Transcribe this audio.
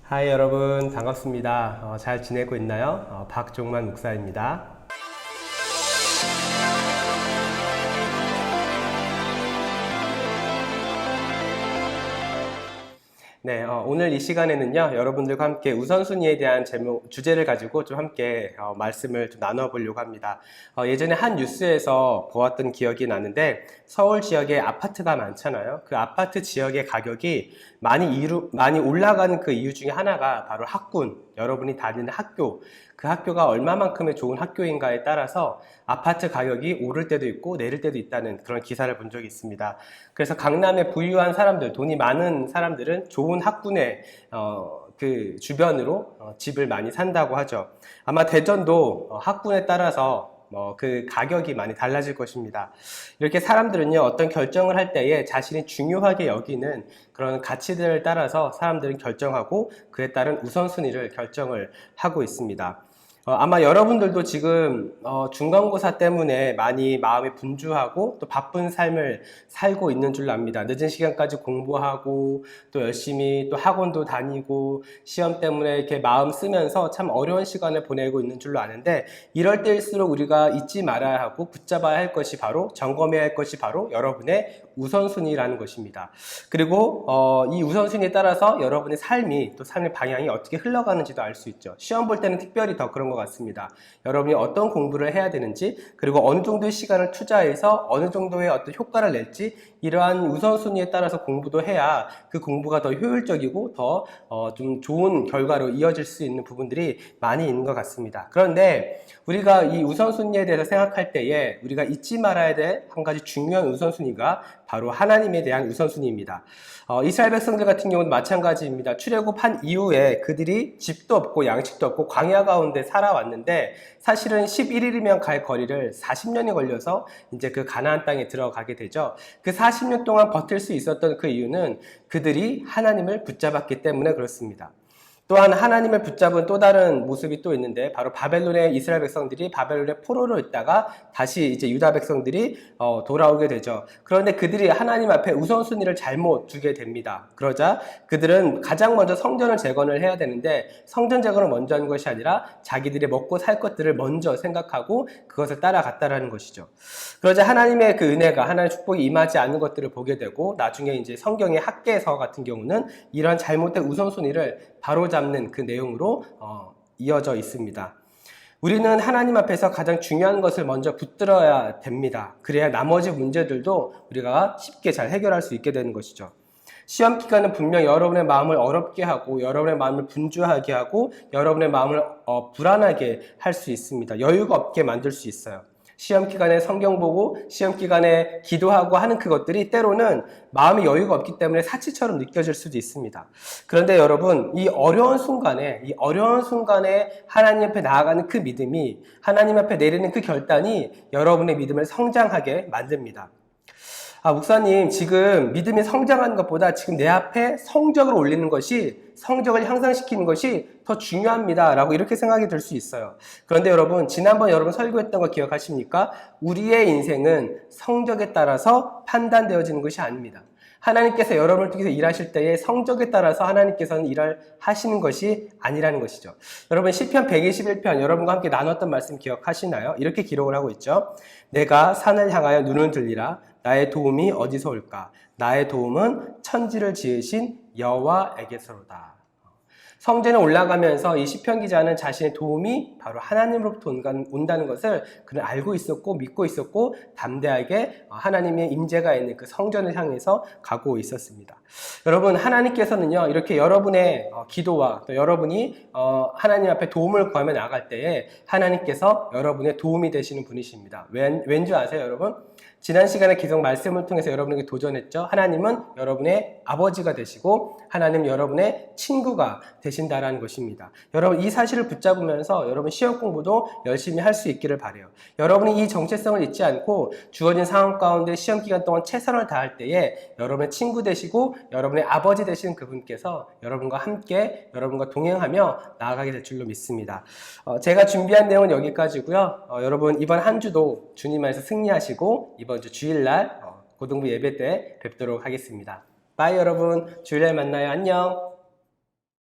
하이 여러분 반갑습니다. 잘 지내고 있나요? 박종만 목사입니다. 네, 오늘 이 시간에는요, 여러분들과 함께 우선순위에 대한 주제를 가지고 좀 함께 말씀을 좀 나눠보려고 합니다. 예전에 한 뉴스에서 보았던 기억이 나는데, 서울 지역에 아파트가 많잖아요. 그 아파트 지역의 가격이 많이 올라가는 그 이유 중에 하나가 바로 학군, 여러분이 다니는 학교, 그 학교가 얼마만큼의 좋은 학교인가에 따라서 아파트 가격이 오를 때도 있고 내릴 때도 있다는 그런 기사를 본 적이 있습니다. 그래서 강남의 부유한 사람들, 돈이 많은 사람들은 좋은 학군의 그 주변으로 집을 많이 산다고 하죠. 아마 대전도 학군에 따라서 그 가격이 많이 달라질 것입니다. 이렇게 사람들은요, 어떤 결정을 할 때에 자신이 중요하게 여기는 그런 가치들을 따라서 사람들은 결정하고 그에 따른 우선순위를 결정을 하고 있습니다. 아마 여러분들도 지금 중간고사 때문에 많이 마음이 분주하고 또 바쁜 삶을 살고 있는 줄 압니다. 늦은 시간까지 공부하고 또 열심히 또 학원도 다니고 시험 때문에 이렇게 마음 쓰면서 참 어려운 시간을 보내고 있는 줄로 아는데, 이럴 때일수록 우리가 잊지 말아야 하고 붙잡아야 할 것이 바로, 점검해야 할 것이 바로 여러분의 우선순위라는 것입니다. 그리고 이 우선순위에 따라서 여러분의 삶이, 또 삶의 방향이 어떻게 흘러가는지도 알 수 있죠. 시험 볼 때는 특별히 더 그런 것 같습니다. 여러분이 어떤 공부를 해야 되는지, 그리고 어느 정도의 시간을 투자해서 어느 정도의 어떤 효과를 낼지, 이러한 우선순위에 따라서 공부도 해야 그 공부가 더 효율적이고 더 좀 좋은 결과로 이어질 수 있는 부분들이 많이 있는 것 같습니다. 그런데 우리가 이 우선순위에 대해서 생각할 때에 우리가 잊지 말아야 될 한 가지 중요한 우선순위가 바로 하나님에 대한 우선순위입니다. 이스라엘 백성들 같은 경우는 마찬가지입니다. 출애굽한 이후에 그들이 집도 없고 양식도 없고 광야 가운데 살아왔는데, 사실은 11일이면 갈 거리를 40년이 걸려서 이제 그 가나안 땅에 들어가게 되죠. 그 40년 동안 버틸 수 있었던 그 이유는 그들이 하나님을 붙잡았기 때문에 그렇습니다. 또한 하나님을 붙잡은 또 다른 모습이 또 있는데, 바로 바벨론의 이스라엘 백성들이 바벨론의 포로로 있다가 다시 이제 유다 백성들이 돌아오게 되죠. 그런데 그들이 하나님 앞에 우선순위를 잘못 두게 됩니다. 그러자 그들은 가장 먼저 성전을 재건을 해야 되는데, 성전 재건을 먼저 한 것이 아니라 자기들이 먹고 살 것들을 먼저 생각하고 그것을 따라갔다라는 것이죠. 그러자 하나님의 그 은혜가, 하나님의 축복이 임하지 않는 것들을 보게 되고, 나중에 이제 성경의 학개서 같은 경우는 이런 잘못된 우선순위를 바로잡는 그 내용으로 이어져 있습니다. 우리는 하나님 앞에서 가장 중요한 것을 먼저 붙들어야 됩니다. 그래야 나머지 문제들도 우리가 쉽게 잘 해결할 수 있게 되는 것이죠. 시험 기간은 분명 여러분의 마음을 어렵게 하고, 여러분의 마음을 분주하게 하고, 여러분의 마음을 불안하게 할 수 있습니다. 여유가 없게 만들 수 있어요. 시험 기간에 성경 보고 시험 기간에 기도하고 하는 그것들이 때로는 마음의 여유가 없기 때문에 사치처럼 느껴질 수도 있습니다. 그런데 여러분, 이 어려운 순간에 하나님 앞에 나아가는 그 믿음이, 하나님 앞에 내리는 그 결단이 여러분의 믿음을 성장하게 만듭니다. 목사님, 지금 믿음이 성장하는 것보다 지금 내 앞에 성적을 올리는 것이, 성적을 향상시키는 것이 더 중요합니다 라고 이렇게 생각이 들 수 있어요. 그런데 여러분, 지난번 여러분 설교했던 거 기억하십니까? 우리의 인생은 성적에 따라서 판단되어지는 것이 아닙니다. 하나님께서 여러분을 통해서 일하실 때에 성적에 따라서 하나님께서는 일을 하시는 것이 아니라는 것이죠. 여러분, 시편 121편 여러분과 함께 나눴던 말씀 기억하시나요? 이렇게 기록을 하고 있죠. 내가 산을 향하여 눈을 들리라. 나의 도움이 어디서 올까? 나의 도움은 천지를 지으신 여호와에게서로다. 성전에 올라가면서 이 시편 기자는 자신의 도움이 바로 하나님으로부터 온다는 것을 그는 알고 있었고 믿고 있었고, 담대하게 하나님의 임재가 있는 그 성전을 향해서 가고 있었습니다. 여러분, 하나님께서는요, 이렇게 여러분의 기도와 또 여러분이 하나님 앞에 도움을 구하며 나갈 때에 하나님께서 여러분의 도움이 되시는 분이십니다. 왠지 아세요, 여러분? 지난 시간에 계속 말씀을 통해서 여러분에게 도전했죠. 하나님은 여러분의 아버지가 되시고 하나님 여러분의 친구가 되신다라는 것입니다. 여러분, 이 사실을 붙잡으면서 여러분 시험 공부도 열심히 할 수 있기를 바라요. 여러분이 이 정체성을 잊지 않고 주어진 상황 가운데 시험 기간 동안 최선을 다할 때에 여러분의 친구 되시고 여러분의 아버지 되시는 그분께서 여러분과 함께, 여러분과 동행하며 나아가게 될 줄로 믿습니다. 제가 준비한 내용은 여기까지고요. 여러분, 이번 한 주도 주님 안에서 승리하시고 이번 주 주일날 고등부 예배 때 뵙도록 하겠습니다. 바이 여러분, 주일날 만나요. 안녕.